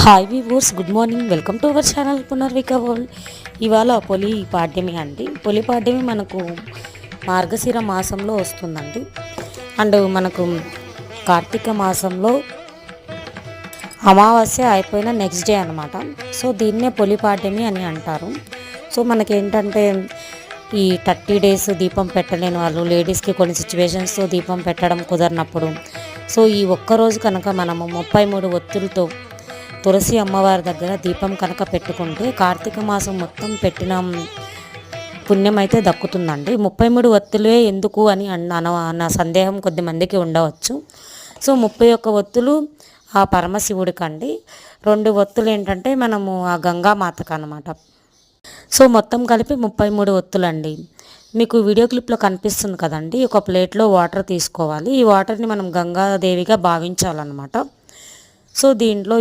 Hi weavers, good morning. Welcome to our channel Punarvika world. ఇవాళ పొలి పాడ్యమి అండి. పొలి పాడ్యమి మనకు మార్గశిర మాసంలో వస్తుందండి. అండ్ మనకు కార్తీక మాసంలో అమావాస్య అయిపోయిన నెక్స్ట్ డే అనమాట. సో దీన్నే పొలి పాడ్యమి అని అంటారు. సో మనకేంటంటే ఈ 30 days దీపం పెట్టలేని వాళ్ళు, లేడీస్కి కొన్ని సిచ్యువేషన్స్తో దీపం పెట్టడం కుదరినప్పుడు, సో ఈ ఒక్కరోజు కనుక మనము 33 ఒత్తులతో తులసి అమ్మవారి దగ్గర దీపం కనుక పెట్టుకుంటే కార్తీక మాసం మొత్తం పెట్టిన పుణ్యం అయితే దక్కుతుందండి. 33 ఒత్తులే ఎందుకు అని అన్న సందేహం కొద్దిమందికి ఉండవచ్చు. సో 31 ఒత్తులు ఆ పరమశివుడికి అండి, 2 ఒత్తులు ఏంటంటే మనము ఆ గంగామాతకు అనమాట. సో మొత్తం కలిపి 33 ఒత్తులండి. మీకు వీడియో క్లిప్లో కనిపిస్తుంది కదండి. ఒక ప్లేట్లో వాటర్ తీసుకోవాలి. ఈ వాటర్ని మనం గంగాదేవిగా భావించాలన్నమాట. సో దీంట్లో